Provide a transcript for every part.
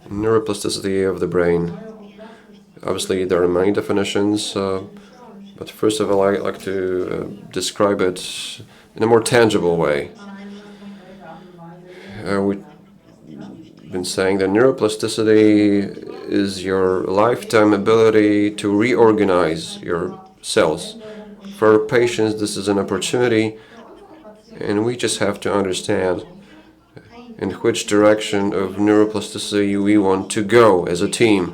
Neuroplasticity of the brain. Obviously, there are many definitions, but first of all, I like to describe it in a more tangible way. We've been saying that neuroplasticity is your lifetime ability to reorganize your cells. For patients, this is an opportunity, and we just have to understand in which direction of neuroplasticity we want to go as a team.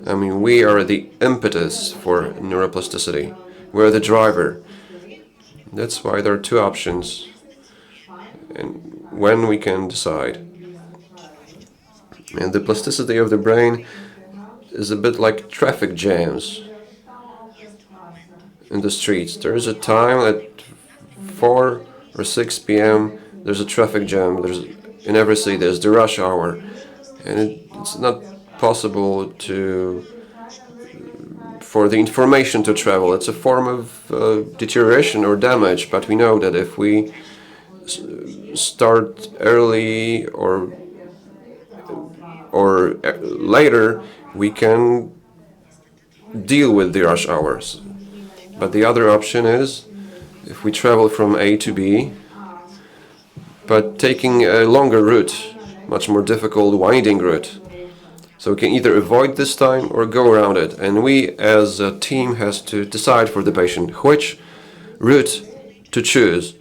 I mean, we are the impetus for neuroplasticity. We're the driver. That's why there are two options, and when we can decide. And the plasticity of the brain is a bit like traffic jams in the streets. There is a time at 4 or 6 p.m. there's a traffic jam. In every city there's the rush hour, and it's not possible for the information to travel. It's a form of deterioration or damage, but we know that if we start early or later, we can deal with the rush hours. But the other option is, if we travel from A to B, but taking a longer route, much more difficult, winding route. So we can either avoid this time or go around it. And we as a team has to decide for the patient which route to choose.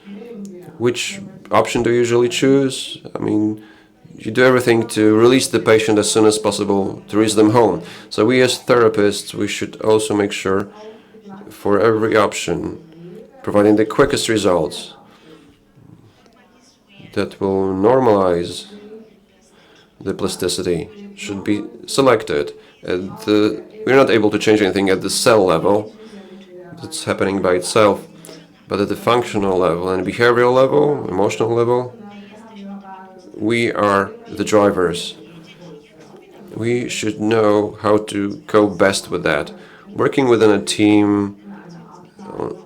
Which option do you usually choose? I mean, you do everything to release the patient as soon as possible, to release them home. So we as therapists, we should also make sure for every option, providing the quickest results that will normalize the plasticity, should be selected. We're not able to change anything at the cell level. It's happening by itself. But at the functional level and behavioral level, emotional level, we are the drivers. We should know how to cope best with that. Working within a team,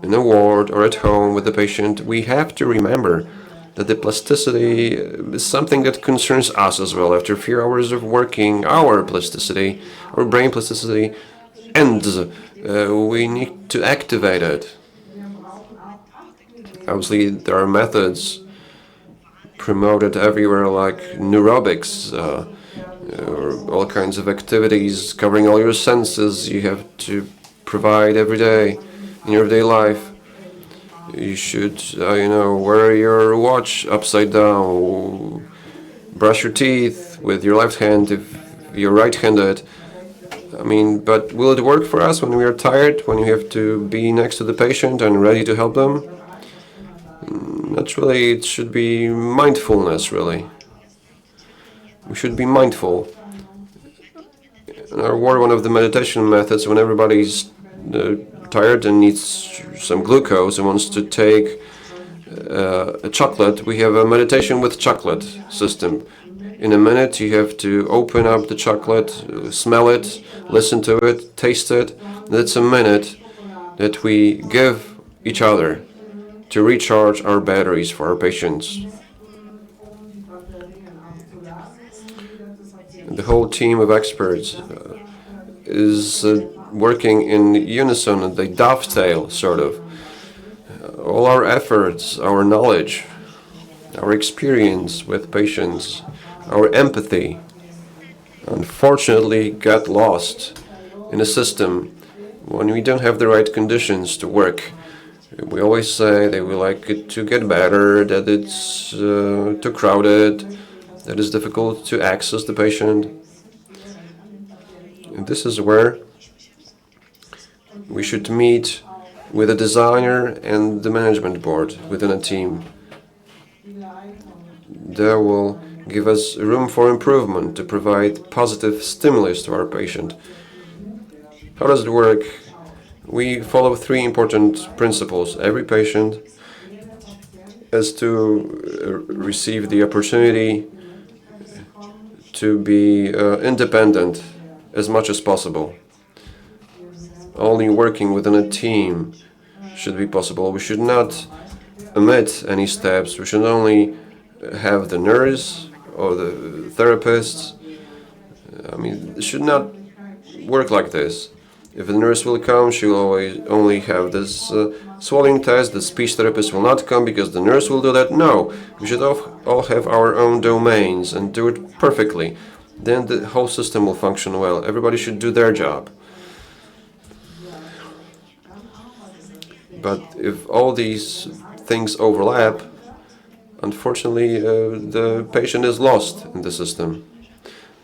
in a ward or at home with the patient, we have to remember that the plasticity is something that concerns us as well. After a few hours of working, our plasticity, our brain plasticity ends. We need to activate it. Obviously, there are methods promoted everywhere like neurobics, or all kinds of activities covering all your senses you have to provide every day in your everyday life. You should, wear your watch upside down, brush your teeth with your left hand if you're right-handed. I mean, but will it work for us when we are tired, when you have to be next to the patient and ready to help them? Not really. It should be mindfulness, really. We should be mindful. In our ward, one of the meditation methods, when everybody's tired and needs some glucose and wants to take a chocolate, we have a meditation with chocolate system. In a minute, you have to open up the chocolate, smell it, listen to it, taste it. That's a minute that we give each other to recharge our batteries for our patients. The whole team of experts is working in unison, and they dovetail, sort of. All our efforts, our knowledge, our experience with patients, our empathy, unfortunately got lost in a system when we don't have the right conditions to work. We always say that we like it to get better, that it's too crowded, that it's difficult to access the patient. And this is where we should meet with a designer and the management board within a team. That will give us room for improvement to provide positive stimulus to our patient. How does it work? We follow three important principles. Every patient has to receive the opportunity to be independent as much as possible. Only working within a team should be possible. We should not omit any steps. We should only have the nurse or the therapists, I mean, it should not work like this. If a nurse will come, she will always only have this swallowing test. The speech therapist will not come because the nurse will do that. No, we should all have our own domains and do it perfectly. Then the whole system will function well. Everybody should do their job. But if all these things overlap, unfortunately, the patient is lost in the system.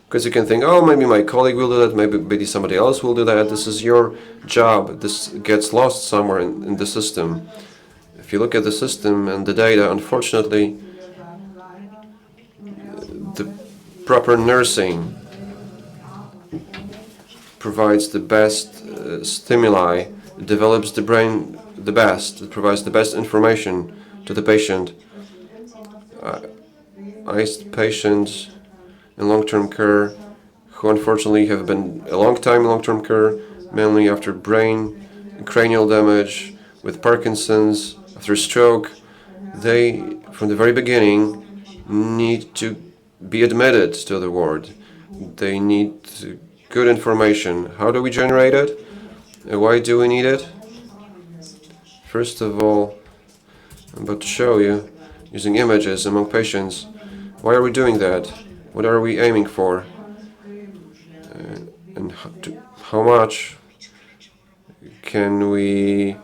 Because you can think, oh, maybe my colleague will do that, maybe somebody else will do that. This is your job. This gets lost somewhere in the system. If you look at the system and the data, unfortunately, the proper nursing provides the best stimuli, it develops the brain the best, it provides the best information to the patient. I see patients in long-term care who unfortunately have been a long time in long-term care, mainly after brain and cranial damage, with Parkinson's, after stroke. They, from the very beginning, need to be admitted to the ward. They need good information. How do we generate it? Why do we need it? First of all, I'm about to show you, using images among patients. Why are we doing that? What are we aiming for? And how much can we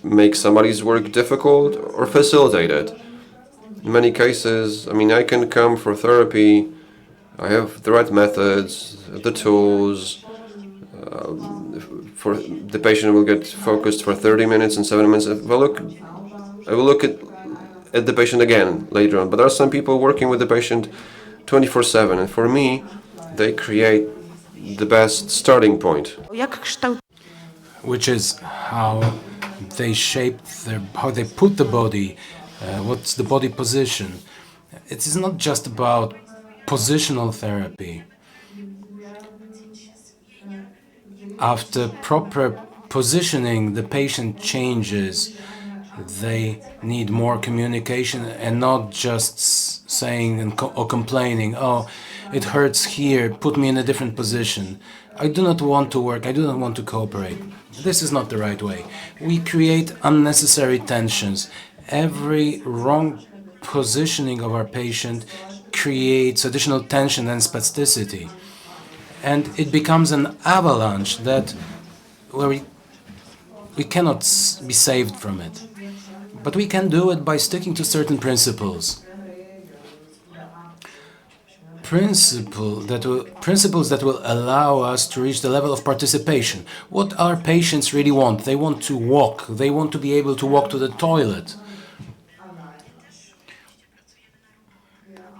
make somebody's work difficult or facilitate it? In many cases, I mean, I can come for therapy, I have the right methods, the tools, for the patient will get focused for 30 minutes and 7 minutes. I will look at the patient again later on. But there are some people working with the patient 24/7, and for me, they create the best starting point. Which is how they shape how they put the body, what's the body position. It is not just about positional therapy. After proper positioning, the patient changes. They need more communication and not just saying or complaining, oh, it hurts here, put me in a different position. I do not want to work, I do not want to cooperate. This is not the right way. We create unnecessary tensions. Every wrong positioning of our patient creates additional tension and spasticity. And it becomes an avalanche where we cannot be saved from it. But we can do it by sticking to certain principles. Principles that will allow us to reach the level of participation. What our patients really want? They want to walk. They want to be able to walk to the toilet.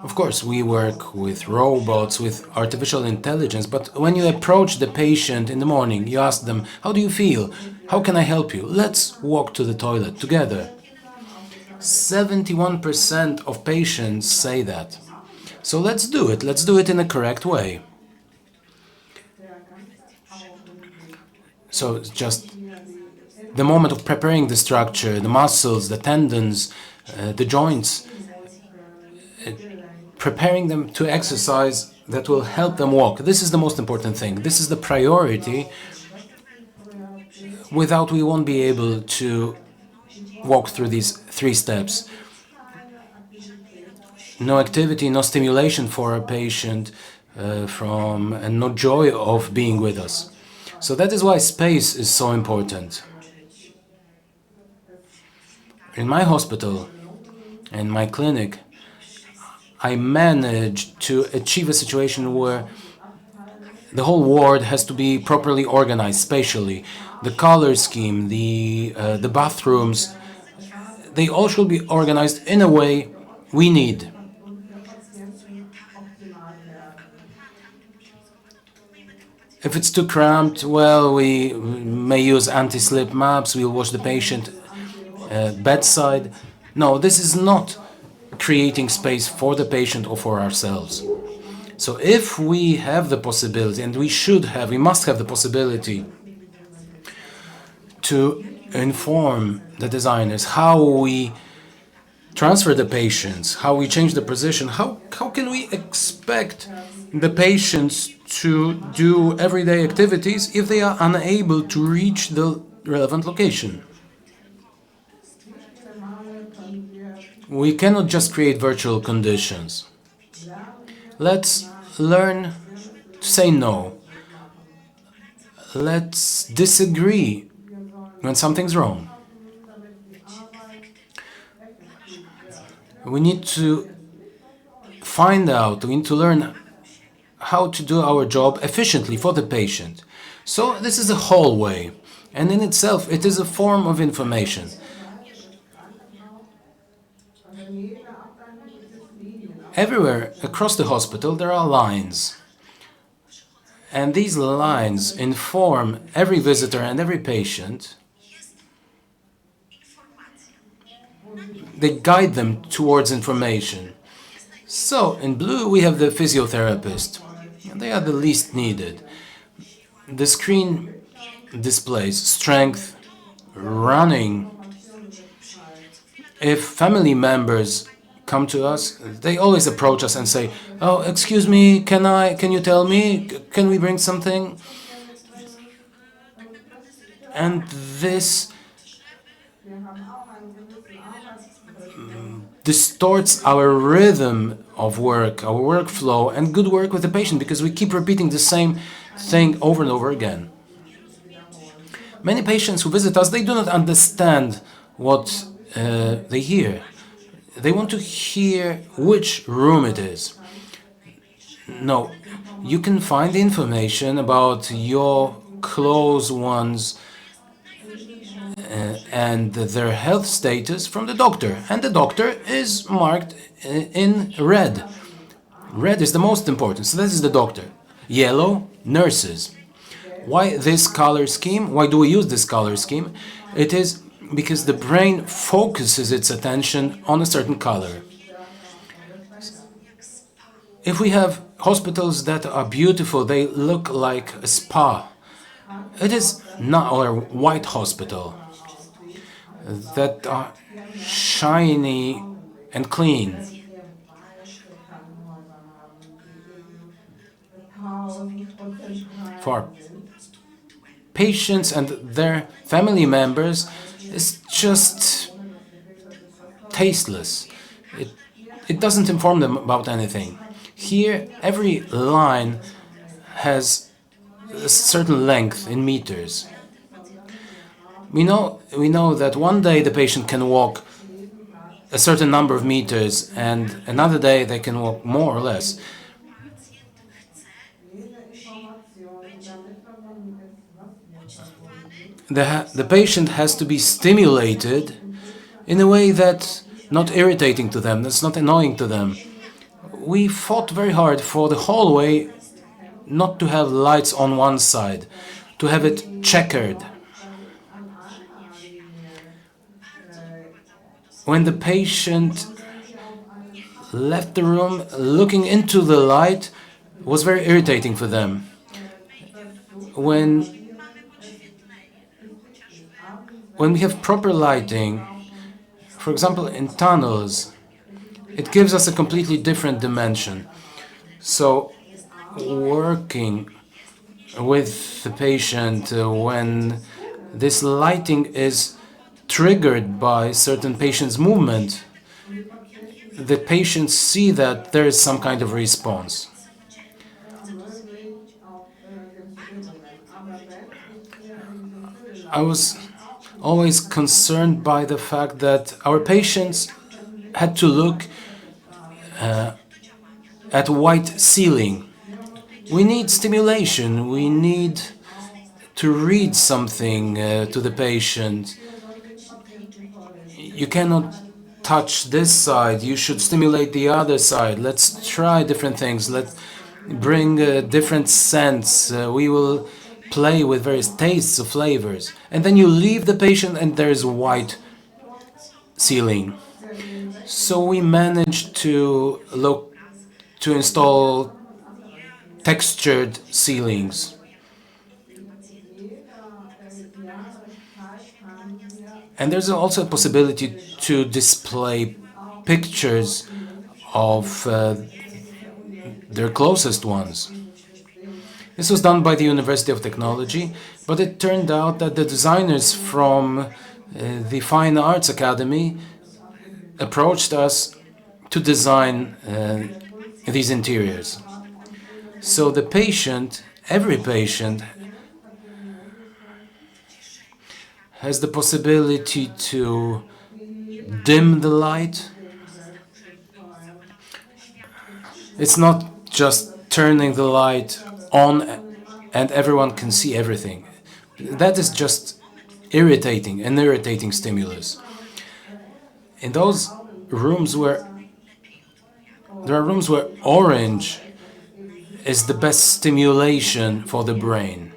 Of course, we work with robots, with artificial intelligence, but when you approach the patient in the morning, you ask them, how do you feel? How can I help you? Let's walk to the toilet together. 71% of patients say that. So let's do it. Let's do it in a correct way. So it's just the moment of preparing the structure, the muscles, the tendons, the joints, preparing them to exercise that will help them walk. This is the most important thing. This is the priority. Without, we won't be able to walk through these 3 steps. No activity, no stimulation for a patient, and no joy of being with us. So that is why space is so important. In my hospital, in my clinic, I managed to achieve a situation where the whole ward has to be properly organized spatially. The color scheme, the bathrooms, they all should be organized in a way we need. If it's too cramped, well, we may use anti-slip maps, we'll wash the patient bedside. No, this is not creating space for the patient or for ourselves. So if we have the possibility, and we must have the possibility to inform the designers how we transfer the patients, how we change the position, how can we expect the patients to do everyday activities if they are unable to reach the relevant location? We cannot just create virtual conditions. Let's learn to say no. Let's disagree when something's wrong. We need to we need to learn how to do our job efficiently for the patient. So this is a hallway, and in itself it is a form of information. Everywhere across the hospital there are lines. And these lines inform every visitor and every patient. They guide them towards information. So, in blue we have the physiotherapist. They are the least needed. The screen displays strength, running. If family members come to us, they always approach us and say, "Oh, excuse me, can you tell me, can we bring something?" And this distorts our rhythm of work, our workflow, and good work with the patient, because we keep repeating the same thing over and over again. Many patients who visit us, they do not understand what they hear. They want to hear which room it is. No, you can find information about your close ones and their health status from the doctor. And the doctor is marked in red. Red is the most important, so this is the doctor. Yellow, nurses. Why this color scheme? Why do we use this color scheme? It is because the brain focuses its attention on a certain color. If we have hospitals that are beautiful, they look like a spa. It is not our white hospital that are shiny and clean. For patients and their family members, it's just tasteless. It doesn't inform them about anything. Here, every line has a certain length in meters. We know that one day the patient can walk a certain number of meters, and another day they can walk more or less. The patient has to be stimulated in a way that's not irritating to them, that's not annoying to them. We fought very hard for the hallway not to have lights on one side, to have it checkered. When the patient left the room, looking into the light was very irritating for them. When we have proper lighting, for example in tunnels, it gives us a completely different dimension. So working with the patient when this lighting is triggered by certain patient's movement, the patients see that there is some kind of response. I was always concerned by the fact that our patients had to look at a white ceiling. We need stimulation, we need to read something to the patient. You cannot touch this side, you should stimulate the other side. Let's try different things, let's bring different scents. We will play with various tastes of flavors. And then you leave the patient and there's a white ceiling. So we managed to install textured ceilings. And there's also a possibility to display pictures of their closest ones. This was done by the University of Technology, but it turned out that the designers from the Fine Arts Academy approached us to design these interiors. So the patient, every patient, has the possibility to dim the light. It's not just turning the light on and everyone can see everything. That is just an irritating stimulus. In those rooms there are rooms where orange is the best stimulation for the brain.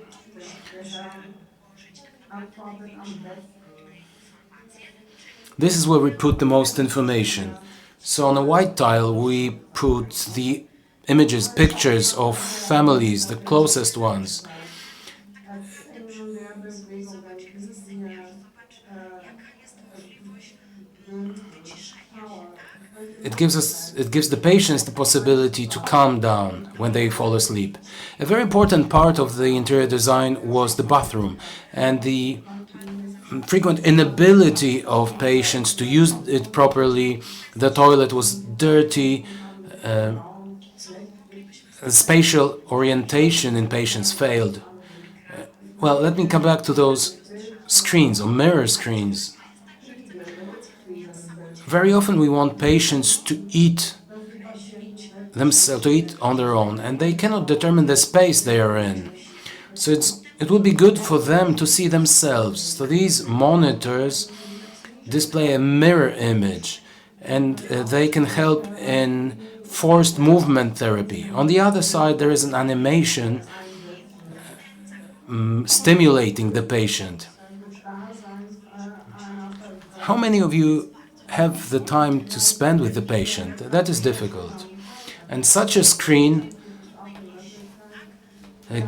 This is where we put the most information. So on a white tile we put the images, pictures of families, the closest ones. It gives the patients the possibility to calm down when they fall asleep. A very important part of the interior design was the bathroom and the frequent inability of patients to use it properly. The toilet was dirty. Spatial orientation in patients failed. Well, let me come back to those screens or mirror screens. Very often we want patients to eat themselves, to eat on their own, and they cannot determine the space they are in. So it would be good for them to see themselves. So these monitors display a mirror image, and they can help in forced movement therapy. On the other side, there is an animation stimulating the patient. How many of you have the time to spend with the patient? That is difficult. And such a screen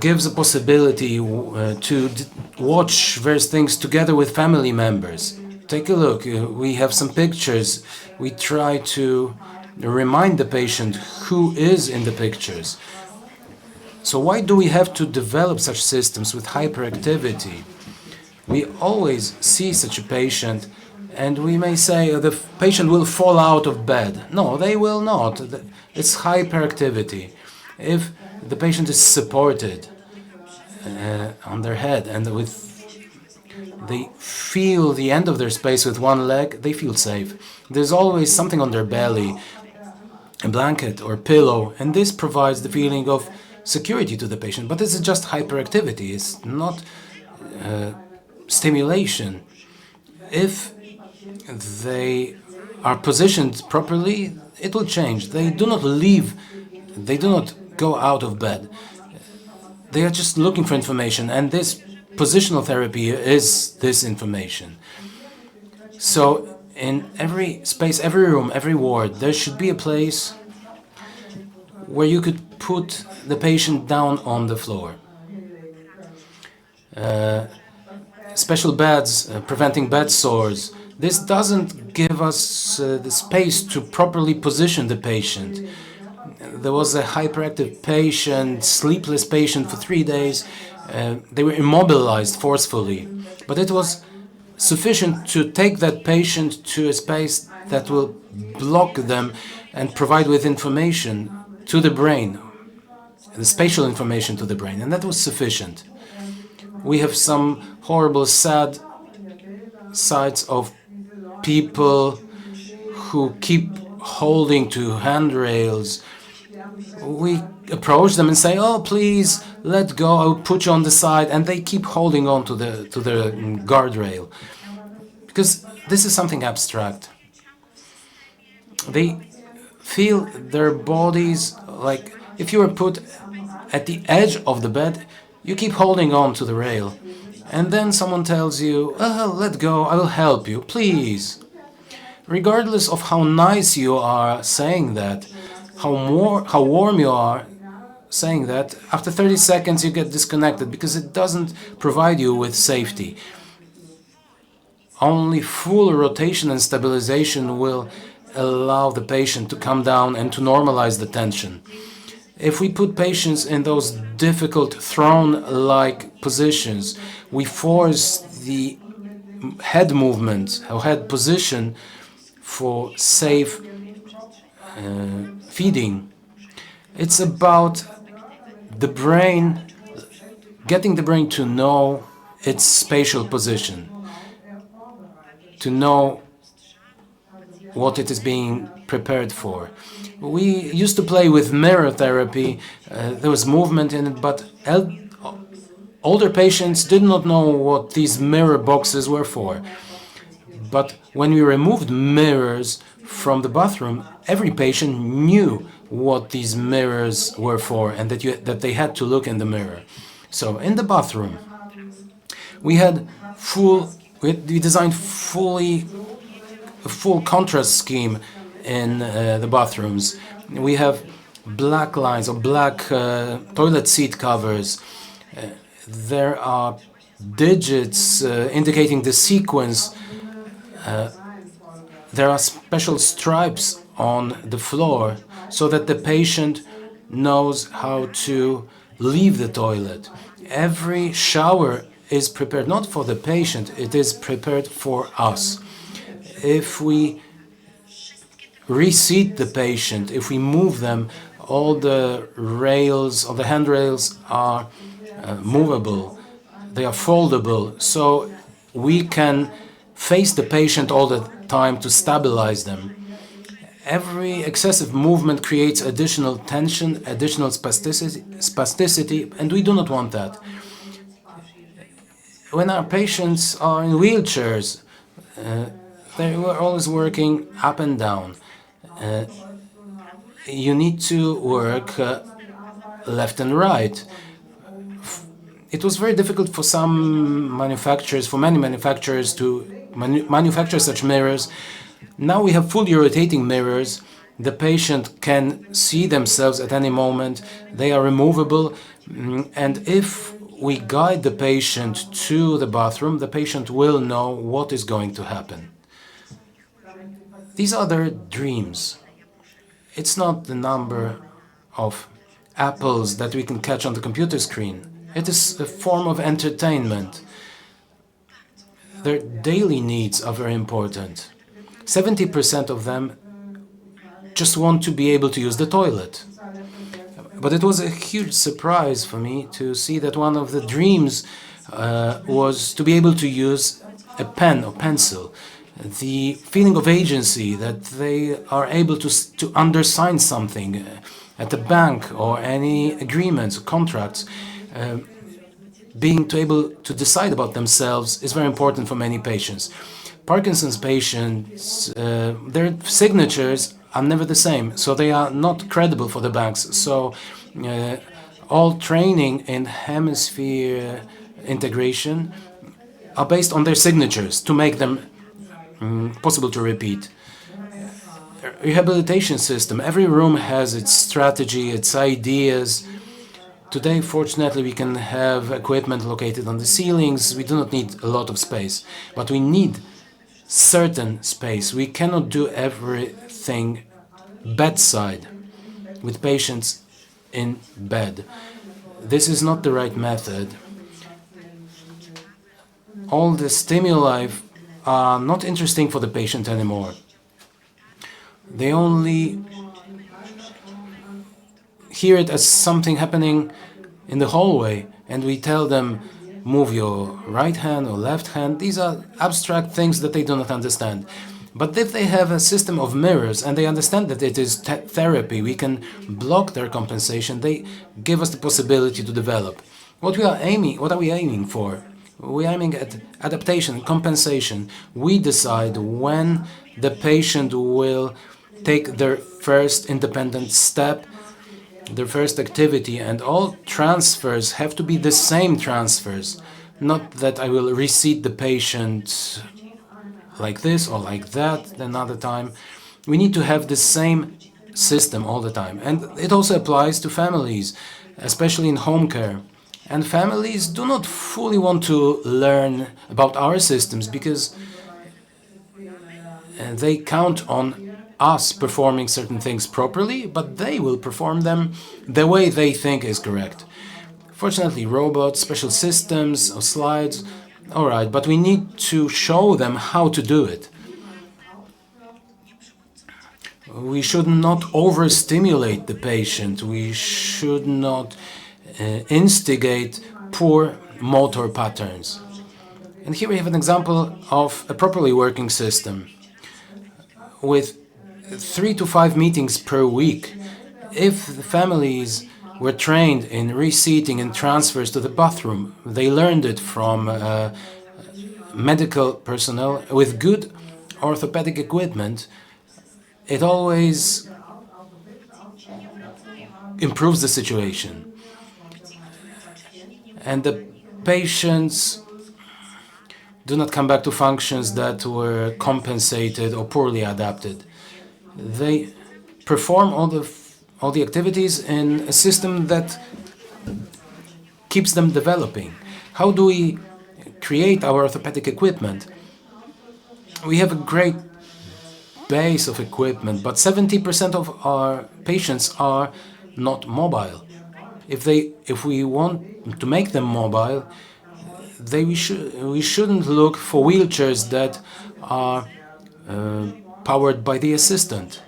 gives a possibility to watch various things together with family members. Take a look. We have some pictures. We try to remind the patient who is in the pictures. So why do we have to develop such systems with hyperactivity? We always see such a patient and we may say the patient will fall out of bed. No, they will not. It's hyperactivity. If the patient is supported on their head and they feel the end of their space with one leg, they feel safe. There's always something on their belly, a blanket or pillow, and this provides the feeling of security to the patient. But this is just hyperactivity. It's not stimulation. If they are positioned properly, it will change. They do not leave, they do not go out of bed. They are just looking for information, and this positional therapy is this information. So in every space, every room, every ward, there should be a place where you could put the patient down on the floor. Special beds, preventing bed sores. This doesn't give us the space to properly position the patient. There was a hyperactive patient, sleepless patient for 3 days. They were immobilized forcefully. But it was sufficient to take that patient to a space that will block them and provide with information to the brain, the spatial information to the brain, and that was sufficient. We have some horrible, sad sides of people who keep holding to handrails. We approach them and say, "Oh, please, let go, I'll put you on the side," and they keep holding on to the guardrail. Because this is something abstract. They feel their bodies like if you were put at the edge of the bed, you keep holding on to the rail. And then someone tells you, "Oh, let go, I will help you, please." Regardless of how nice you are saying that, how warm you are saying that, after 30 seconds you get disconnected because it doesn't provide you with safety. Only full rotation and stabilization will allow the patient to come down and to normalize the tension. If we put patients in those difficult throne-like positions, we force the head movement or head position for safe feeding. It's about the brain, getting the brain to know its spatial position, to know what it is being prepared for. We used to play with mirror therapy. There was movement in it, but older patients did not know what these mirror boxes were for. But when we removed mirrors from the bathroom, every patient knew what these mirrors were for and that they had to look in the mirror. So in the bathroom, we designed a full contrast scheme in the bathrooms. We have black lines or black toilet seat covers. There are digits indicating the sequence. There are special stripes on the floor so that the patient knows how to leave the toilet. Every shower is prepared not for the patient, it is prepared for us. If we reseat the patient, if we move them, all the rails or the handrails are movable, they are foldable, so we can face the patient all the time to stabilize them. Every excessive movement creates additional tension, additional spasticity, and we do not want that. When our patients are in wheelchairs, they were always working up and down. You need to work left and right. It was very difficult for many manufacturers to manufacture such mirrors. Now we have fully rotating mirrors. The patient can see themselves at any moment. They are removable. And if we guide the patient to the bathroom, the patient will know what is going to happen. These are their dreams. It's not the number of apples that we can catch on the computer screen. It is a form of entertainment. Their daily needs are very important. 70% of them just want to be able to use the toilet. But it was a huge surprise for me to see that one of the dreams was to be able to use a pen or pencil. The feeling of agency, that they are able to undersign something at the bank or any agreements or contracts. Being able to decide about themselves is very important for many patients. Parkinson's patients, their signatures are never the same, so they are not credible for the banks. So all training in hemisphere integration are based on their signatures to make them possible to repeat. Rehabilitation system, every room has its strategy, its ideas. Today, fortunately, we can have equipment located on the ceilings. We do not need a lot of space, but we need certain space. We cannot do everything bedside with patients in bed. This is not the right method. All the stimuli are not interesting for the patient anymore. They only hear it as something happening in the hallway, and we tell them, move your right hand or left hand. These are abstract things that they do not understand. But if they have a system of mirrors and they understand that it is therapy, we can block their compensation, they give us the possibility to develop. What are we aiming for? We're aiming at adaptation, compensation. We decide when the patient will take their first independent step, their first activity, and all transfers have to be the same transfers. Not that I will reseat the patient like this or like that another time. We need to have the same system all the time. And it also applies to families, especially in home care. And families do not fully want to learn about our systems because they count on us performing certain things properly, but they will perform them the way they think is correct. Fortunately, robots, special systems, or slides, all right, but we need to show them how to do it. We should not overstimulate the patient. We should not instigate poor motor patterns. And here we have an example of a properly working system with 3 to 5 meetings per week. If the families were trained in reseating and transfers to the bathroom, they learned it from medical personnel with good orthopedic equipment, it always improves the situation. And the patients do not come back to functions that were compensated or poorly adapted. They perform all the activities in a system that keeps them developing. How do we create our orthopedic equipment? We have a great base of equipment, but 70% of our patients are not mobile. If we want to make them mobile, we shouldn't look for wheelchairs that are powered by the assistant.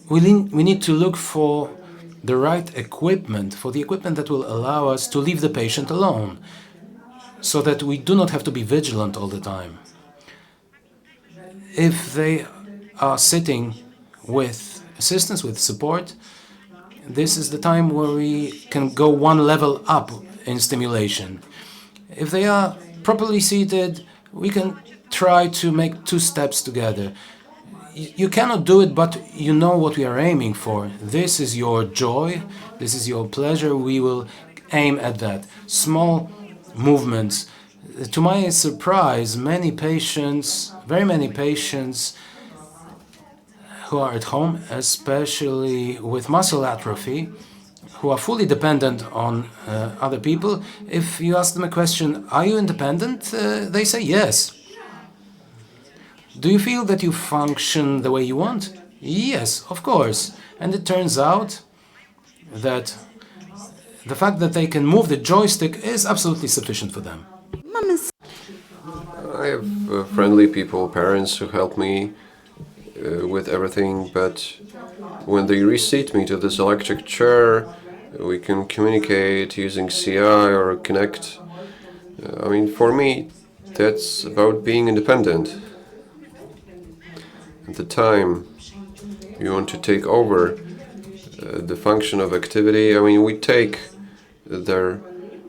We need to look for the right equipment, for the equipment that will allow us to leave the patient alone, so that we do not have to be vigilant all the time. If they are sitting with assistance, with support, this is the time where we can go one level up in stimulation. If they are properly seated, we can try to make 2 steps together. You cannot do it, but you know what we are aiming for. This is your joy, this is your pleasure, we will aim at that. Small movements. To my surprise, very many patients who are at home, especially with muscle atrophy, who are fully dependent on other people, if you ask them a question, are you independent? They say yes. Do you feel that you function the way you want? Yes, of course. And it turns out that the fact that they can move the joystick is absolutely sufficient for them. I have friendly people, parents who help me with everything, but when they reseat me to this electric chair, we can communicate using CI or Connect. For me, that's about being independent. At the time you want to take over the function of activity, we take their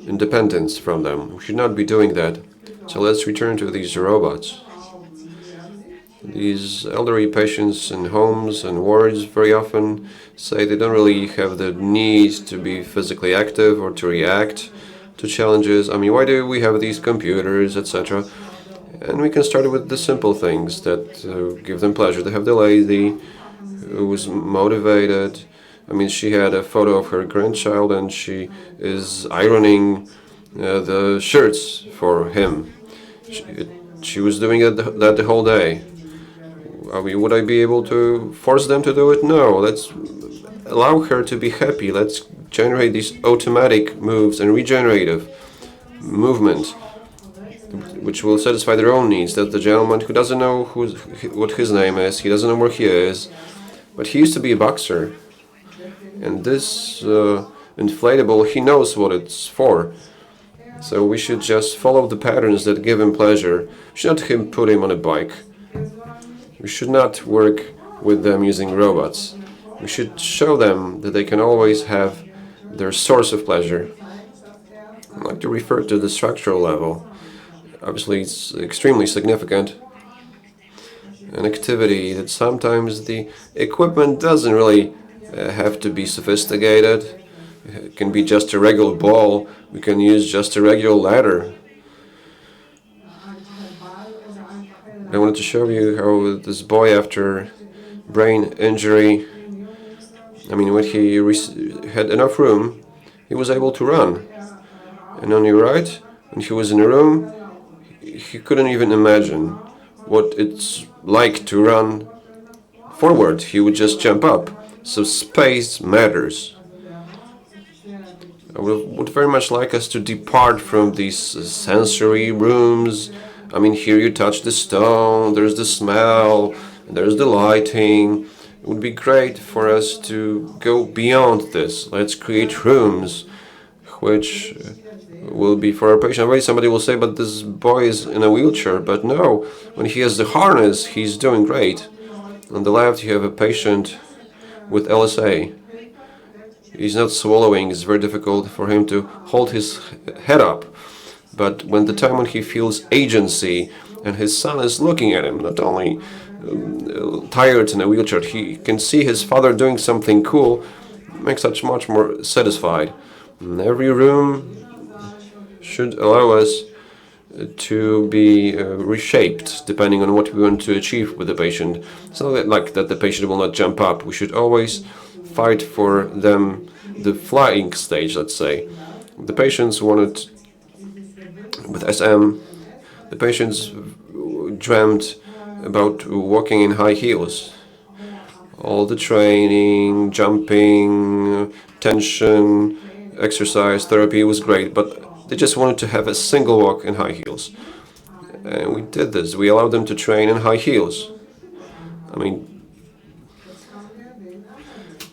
independence from them. We should not be doing that. So let's return to these robots. These elderly patients in homes and wards very often say they don't really have the need to be physically active or to react to challenges. Why do we have these computers, etc.? And we can start with the simple things that give them pleasure. They have the lady who was motivated. She had a photo of her grandchild and she is ironing the shirts for him. She was doing that the whole day. Would I be able to force them to do it? No. Let's allow her to be happy. Let's generate these automatic moves and regenerative movement, which will satisfy their own needs. That the gentleman who doesn't know what his name is, he doesn't know where he is, but he used to be a boxer. And this inflatable, he knows what it's for. So we should just follow the patterns that give him pleasure. We should not put him on a bike. We should not work with them using robots. We should show them that they can always have their source of pleasure. I'd like to refer to the structural level. Obviously, it's extremely significant. An activity that sometimes the equipment doesn't really have to be sophisticated. It can be just a regular ball. We can use just a regular ladder. I wanted to show you how this boy, after brain injury, when he had enough room, he was able to run. And on your right, when he was in a room, he couldn't even imagine what it's like to run forward. He would just jump up. So space matters. I would very much like us to depart from these sensory rooms. I mean, here you touch the stone, there's the smell, there's the lighting. It would be great for us to go beyond this. Let's create rooms which will be for our patient. Already somebody will say, but this boy is in a wheelchair. But no, when he has the harness, he's doing great. On the left, you have a patient with LSA. He's not swallowing. It's very difficult for him to hold his head up. But when the time when he feels agency and his son is looking at him, not only tired in a wheelchair, he can see his father doing something cool, makes us much more satisfied. And every room should allow us to be reshaped depending on what we want to achieve with the patient. It's not like that the patient will not jump up. We should always fight for them, the flying stage, let's say. The patients wanted, with SM, the patients dreamt about walking in high heels. All the training, jumping, tension, exercise, therapy was great, but they just wanted to have a single walk in high heels. And we did this. We allowed them to train in high heels. I mean,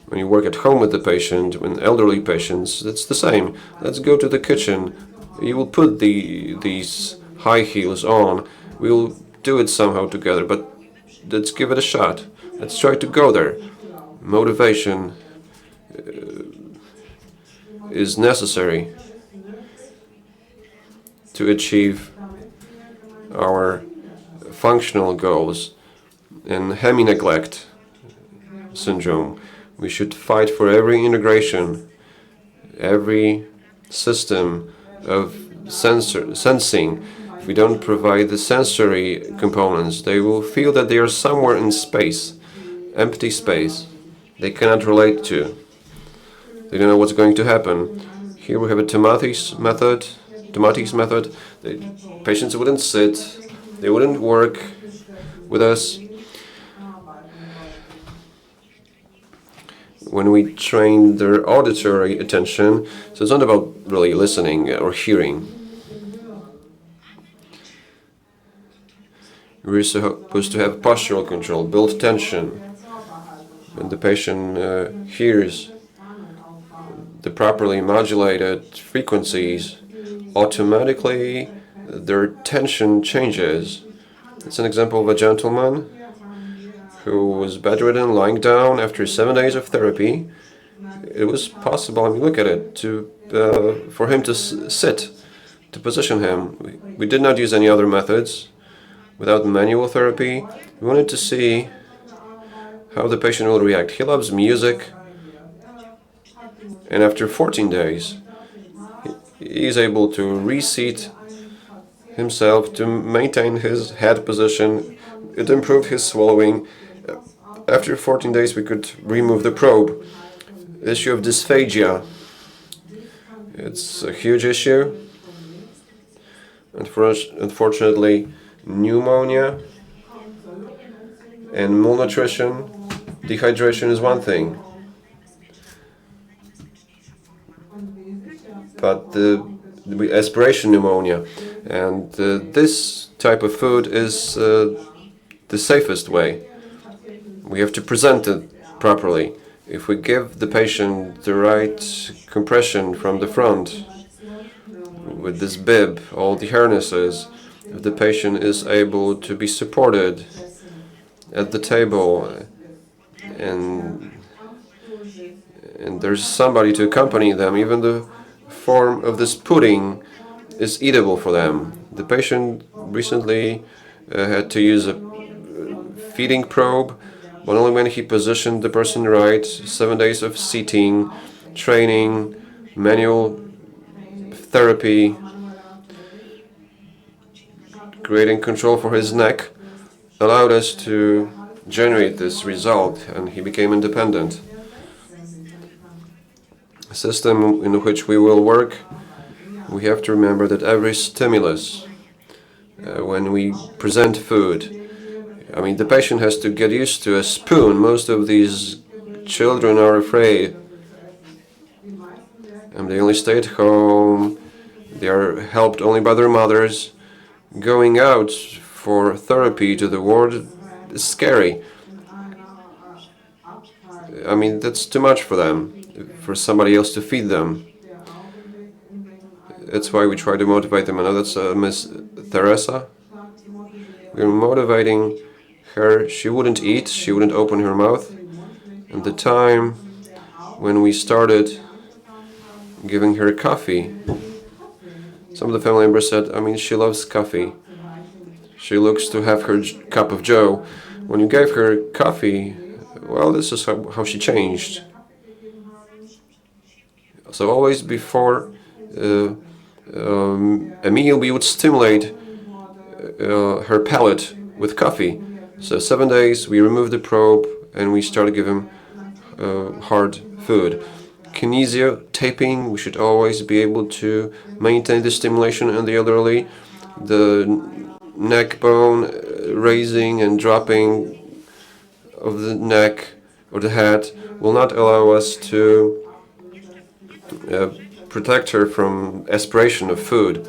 when you work at home with the patient, when elderly patients, it's the same. Let's go to the kitchen. You will put these high heels on. We will do it somehow together, but let's give it a shot. Let's try to go there. Motivation is necessary to achieve our functional goals. In hemi-neglect syndrome, we should fight for every integration, every system of sensing. If we don't provide the sensory components, they will feel that they are somewhere in space, empty space, they cannot relate to. They don't know what's going to happen. Here we have a Tomatis method. The patients wouldn't sit, they wouldn't work with us. When we train their auditory attention, so it's not about really listening or hearing. We're supposed to have postural control, build tension. When the patient hears the properly modulated frequencies, automatically their tension changes. It's an example of a gentleman who was bedridden, lying down after 7 days of therapy. It was possible, I mean, look at it, for him to sit, to position him. We did not use any other methods. Without manual therapy, we wanted to see how the patient will react. He loves music, and after 14 days, he is able to reseat himself, to maintain his head position. It improved his swallowing. After 14 days, we could remove the probe. The issue of dysphagia. It's a huge issue. Unfortunately, pneumonia and malnutrition, dehydration is one thing. But the aspiration pneumonia, and this type of food is the safest way. We have to present it properly. If we give the patient the right compression from the front, with this bib, all the harnesses, if the patient is able to be supported at the table, and there's somebody to accompany them, even the form of this pudding is eatable for them. The patient recently had to use a feeding probe, but only when he positioned the person right. 7 days of seating, training, manual therapy, creating control for his neck, allowed us to generate this result, and he became independent. A system in which we will work, we have to remember that every stimulus, when we present food, I mean, the patient has to get used to a spoon. Most of these children are afraid. And they only stay at home. They are helped only by their mothers. Going out for therapy to the ward is scary. I mean, that's too much for them, for somebody else to feed them. That's why we try to motivate them. I know that's Miss Teresa. We're motivating her. She wouldn't eat, she wouldn't open her mouth. And the time when we started giving her coffee, some of the family members said, I mean, she loves coffee. She looks to have her cup of joe. When you gave her coffee, well, this is how she changed. So always before a meal, we would stimulate her palate with coffee. So 7 days, we removed the probe and we started giving hard food. Kinesio, taping, we should always be able to maintain the stimulation in the elderly. The neck bone raising and dropping of the neck or the head will not allow us to protect her from aspiration of food.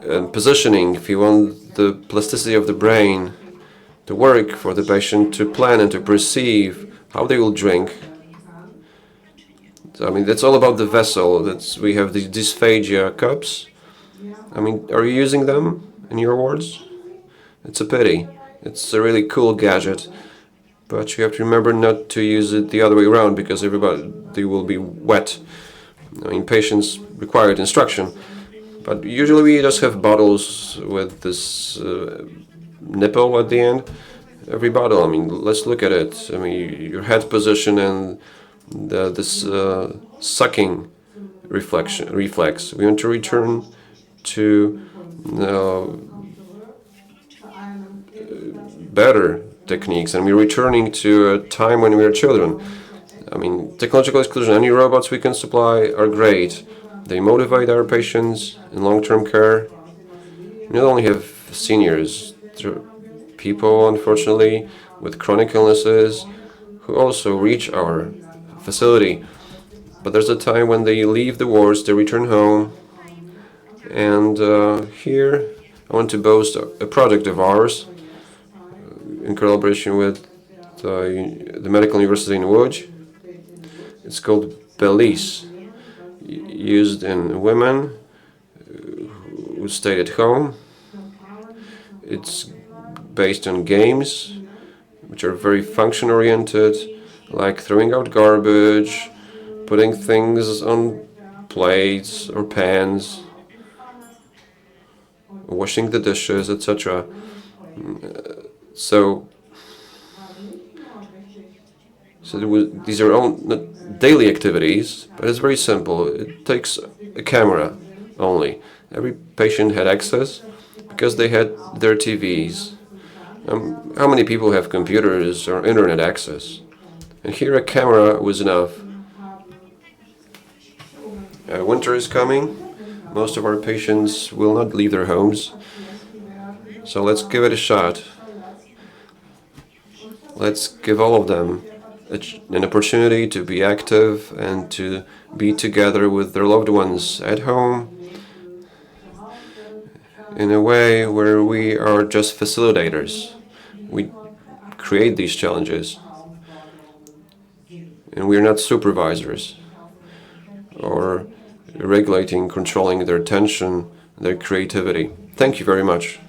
And positioning, if you want the plasticity of the brain to work for the patient to plan and to perceive how they will drink. So, I mean, that's all about the vessel. We have the dysphagia cups. I mean, are you using them in your wards? It's a pity. It's a really cool gadget. But you have to remember not to use it the other way around because everybody will be wet. I mean, patients required instruction. But usually we just have bottles with this nipple at the end. Every bottle, I mean, let's look at it. I mean, your head position and this sucking reflex. We want to return to better techniques, and we're returning to a time when we were children. I mean, technological exclusion, any robots we can supply are great. They motivate our patients in long-term care. We not only have seniors, there are people, unfortunately, with chronic illnesses who also reach our facility. But there's a time when they leave the wards, they return home. And here I want to boast a project of ours in collaboration with the Medical University in Łódź. It's called Belize, used in women who stayed at home. It's based on games, which are very function-oriented, like throwing out garbage, putting things on plates or pans, washing the dishes, etc. So these are all not daily activities, but it's very simple. It takes a camera only. Every patient had access because they had their TVs. How many people have computers or internet access? And here a camera was enough. Winter is coming. Most of our patients will not leave their homes. So let's give it a shot. Let's give all of them an opportunity to be active and to be together with their loved ones at home in a way where we are just facilitators. We create these challenges and we're not supervisors or regulating, controlling their attention, their creativity. Thank you very much.